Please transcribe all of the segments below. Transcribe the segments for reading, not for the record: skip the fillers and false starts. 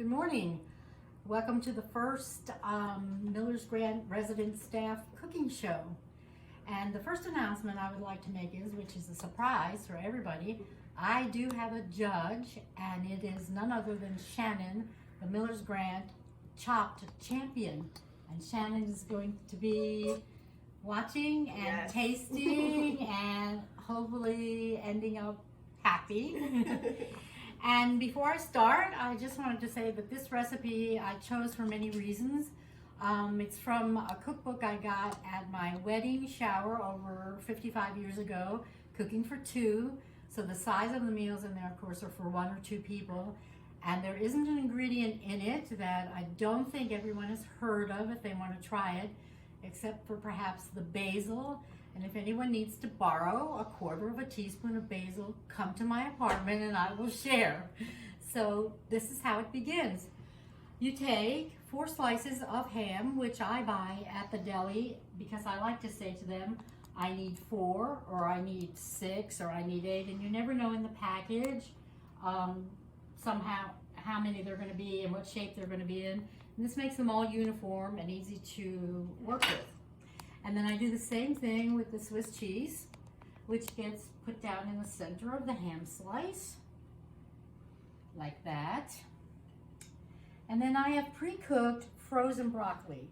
Good morning. Welcome to the first Miller's Grant resident staff cooking show. And the first announcement I would like to make is, which is a surprise for everybody, I do have a judge, and it is none other than Shannon, the Miller's Grant chopped champion. And Shannon is going to be watching and Yes. tasting and hopefully ending up happy. And before I start, I just wanted to say that this recipe I chose for many reasons. It's from a cookbook I got at my wedding shower over 55 years ago, cooking for two. So the size of the meals in there, of course, are for 1 or 2 people. And there isn't an ingredient in it that I don't think everyone has heard of if they want to try it, except for perhaps the basil. And if anyone needs to borrow a 1/4 teaspoon of basil, come to my apartment and I will share. So this is how it begins. You take 4 slices of ham, which I buy at the deli because I like to say to them, I need 4 or I need 6 or I need 8, and you never know in the package somehow how many they're going to be and what shape they're going to be in. And this makes them all uniform and easy to work with. And then I do the same thing with the Swiss cheese, which gets put down in the center of the ham slice, like that. And then I have pre-cooked frozen broccoli.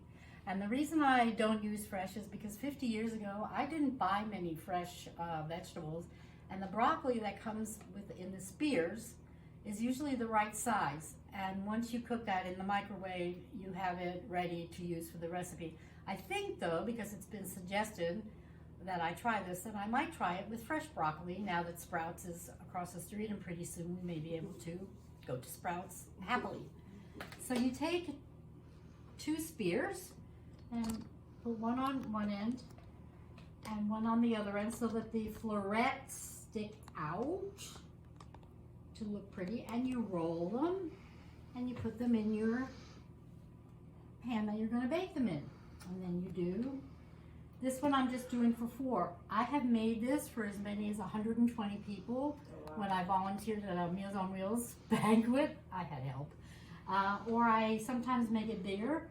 And the reason I don't use fresh is because 50 years ago, I didn't buy many fresh vegetables. And the broccoli that comes in the spears is usually the right size. And once you cook that in the microwave, you have it ready to use for the recipe. I think though, because it's been suggested that I try this, and I might try it with fresh broccoli now that Sprouts is across the street, and pretty soon we may be able to go to Sprouts happily. So you take 2 spears and put one on one end and one on the other end so that the florets stick out to look pretty, and you roll them and you put them in your pan that you're going to bake them in. And then you do this one. I'm just doing for 4. I have made this for as many as 120 people. Oh, wow. When I volunteered at a Meals on Wheels banquet. I had help. Or I sometimes make it bigger.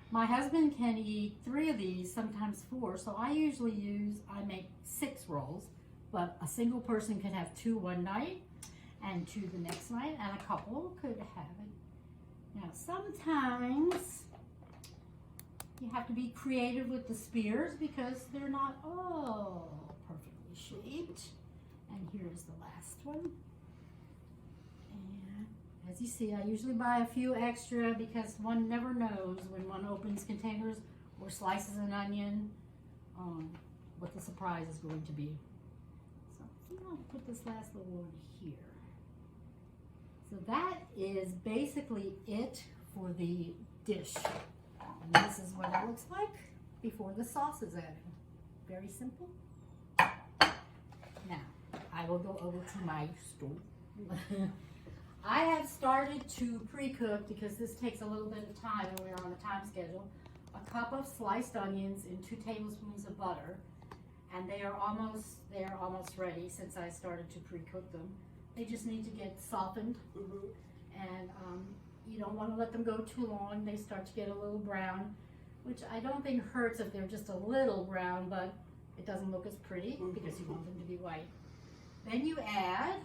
My husband can eat 3 of these, sometimes 4. So I make 6 rolls, but a single person could have 2 one night and 2 the next night, and a couple could have it. Now sometimes you have to be creative with the spears because they're not all perfectly shaped. And here's the last one. And as you see, I usually buy a few extra because one never knows when one opens containers or slices an onion what the surprise is going to be. So I'm going to put this last little one here. So that is basically it for the dish. And this is what it looks like before the sauce is added. Very simple. Now, I will go over to my stove. I have started to pre-cook, because this takes a little bit of time and we're on a time schedule, a cup of sliced onions and 2 tablespoons of butter. And they are almost ready since I started to pre-cook them. They just need to get softened. And you don't want to let them go too long. They start to get a little brown, which I don't think hurts if they're just a little brown, but it doesn't look as pretty because you want them to be white. Then you add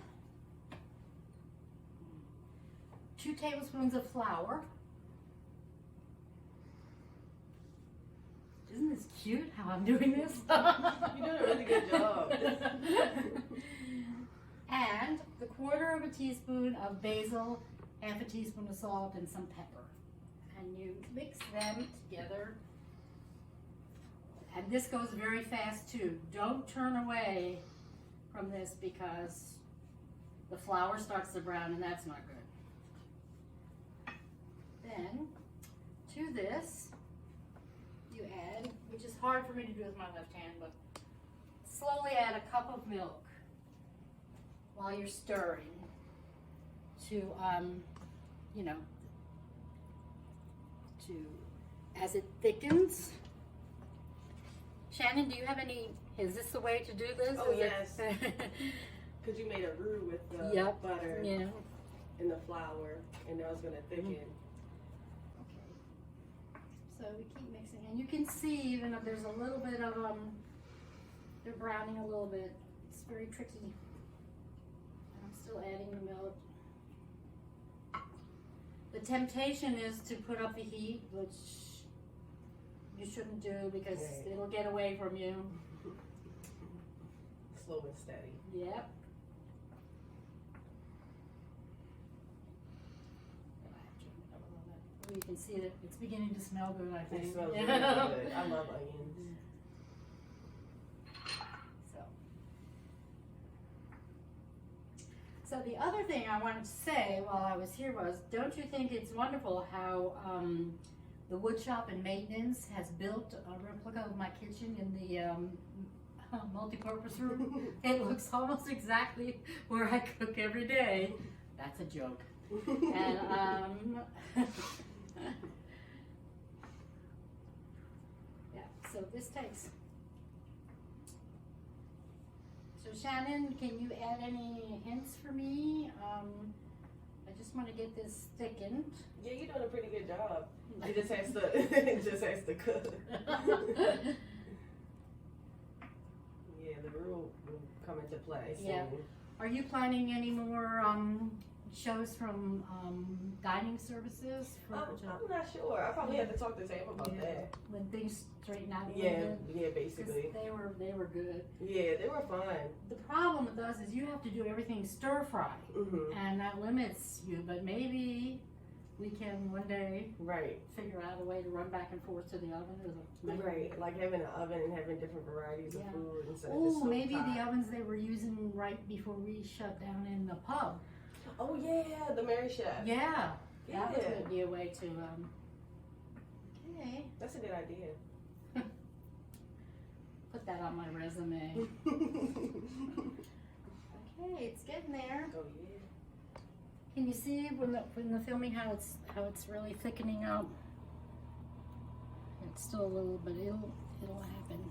2 tablespoons of flour. Isn't this cute how I'm doing this? You did a really good job. And the 1/4 teaspoon of basil, 1/2 teaspoon of salt, and some pepper. And you mix them together. And this goes very fast too. Don't turn away from this because the flour starts to brown, and that's not good. Then to this you add, which is hard for me to do with my left hand, but slowly add a cup of milk while you're stirring to, as it thickens. Shannon, do you have any, is this the way to do this? Oh, yes. Because you made a roux with the butter. Yeah. in the flour, and that was gonna thicken. Okay. So we keep mixing, and you can see even if there's a little bit of they're browning a little bit. It's very tricky. And I'm still adding the milk. The temptation is to put up the heat, which you shouldn't do because Right. it'll get away from you. Slow and steady. Yep. You can see that it's beginning to smell good, I think. It smells really good. I love onions. So the other thing I wanted to say while I was here was, don't you think it's wonderful how the wood shop and maintenance has built a replica of my kitchen in the multi-purpose room? It looks almost exactly where I cook every day. That's a joke. And yeah, so this takes. So Shannon, can you add any hints for me? I just want to get this thickened. Yeah, you're doing a pretty good job. It just has to, it just has to cook. Yeah, the roux will come into play soon. Yeah. Are you planning any more shows from dining services? I'm not sure. I probably have to talk to Sam about that. When things straighten out a little Yeah, bit. yeah, basically. They were good. Yeah, they were fun. The problem with us is you have to do everything stir fry, and that limits you. But maybe we can one day figure out a way to run back and forth to the oven. Right, like having an oven and having different varieties of food instead of Oh, just maybe stovetop. the ovens they were using right before we shut down in the pub. Oh yeah, the Mary Chef. Yeah, Yeah. that would be a way to. Okay, That's a good idea. put that on my resume. Okay, it's getting there. Oh yeah. Can you see when the filming how it's really thickening up? It's still a little, but it'll happen.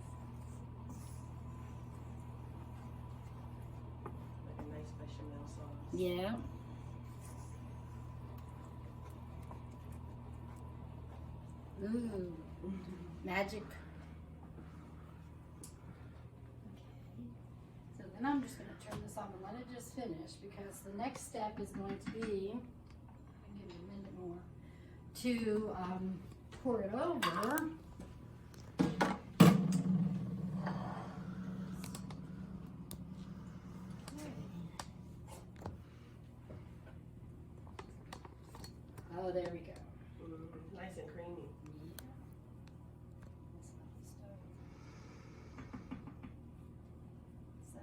Like a nice bechamel sauce. Yeah. Ooh, magic. Okay. So then I'm just going to turn this on and let it just finish because the next step is going to be, I'll give it a minute more, to pour it over. Oh, there we go. Nice and creamy. So,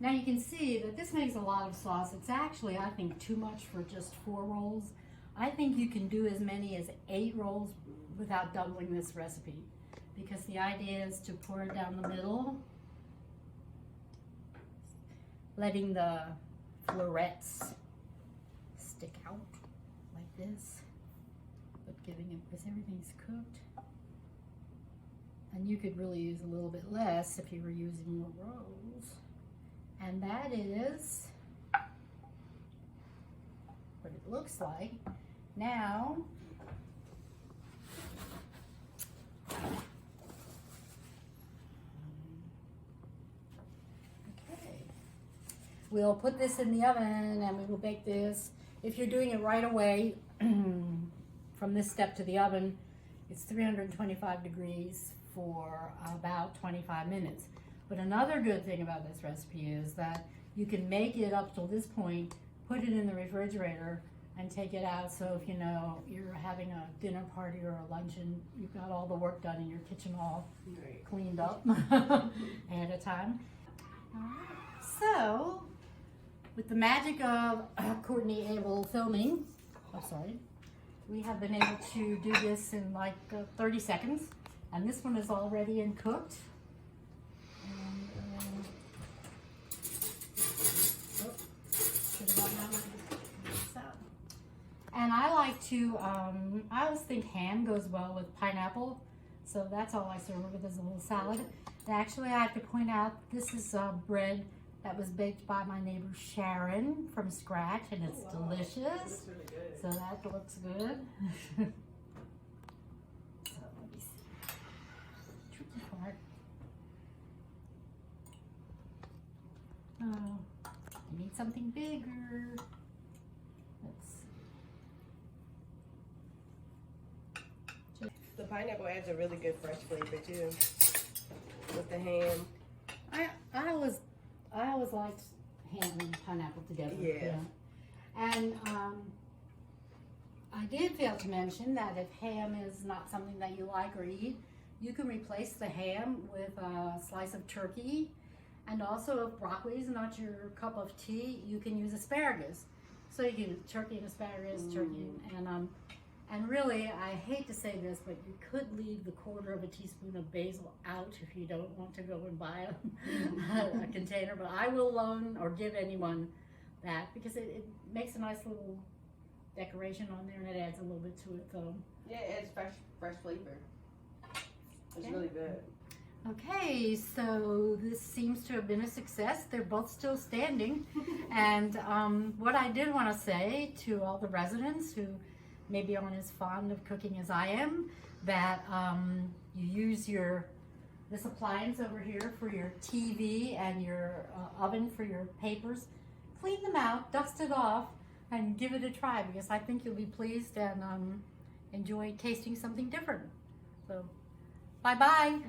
now you can see that this makes a lot of sauce. It's actually, I think, too much for just 4 rolls. I think you can do as many as 8 rolls without doubling this recipe, because the idea is to pour it down the middle, letting the florets stick out like this, but giving it, because everything's cooked. And you could really use a little bit less if you were using more rolls. And that is what it looks like. Now, okay, we'll put this in the oven and we will bake this. If you're doing it right away, from this step to the oven, it's 325 degrees for about 25 minutes. But another good thing about this recipe is that you can make it up till this point, put it in the refrigerator, and take it out. So if you know you're having a dinner party or a luncheon, you've got all the work done in your kitchen all cleaned up ahead of time. All right. So with the magic of Courtney Abel filming, we have been able to do this in like 30 seconds. And this one is all ready and cooked. And, and I like to, I always think ham goes well with pineapple. So that's all I serve with as a little salad. And actually, I have to point out, this is bread that was baked by my neighbor Sharon from scratch, and it's Oh, wow. delicious. That's really good. So that looks good. So let me see. Tricky part. Oh, I need something bigger. Let's see. The pineapple adds a really good fresh flavor too. With the ham. I always liked ham and pineapple together. Yeah. And I did fail to mention that if ham is not something that you like or eat, you can replace the ham with a slice of turkey. And also, if broccoli is not your cup of tea, you can use asparagus. So you can turkey and asparagus, turkey, and really, I hate to say this, but you could leave the 1/4 teaspoon of basil out if you don't want to go and buy a container. But I will loan or give anyone that because it makes a nice little decoration on there, and it adds a little bit to it. So Yeah, it adds fresh flavor. It's Okay. really good. okay, so this seems to have been a success. They're both still standing. And what I did want to say to all the residents who maybe aren't as fond of cooking as I am, that you use this appliance over here for your TV and your oven for your papers. Clean them out, dust it off, and give it a try, because I think you'll be pleased and enjoy tasting something different. So, bye-bye.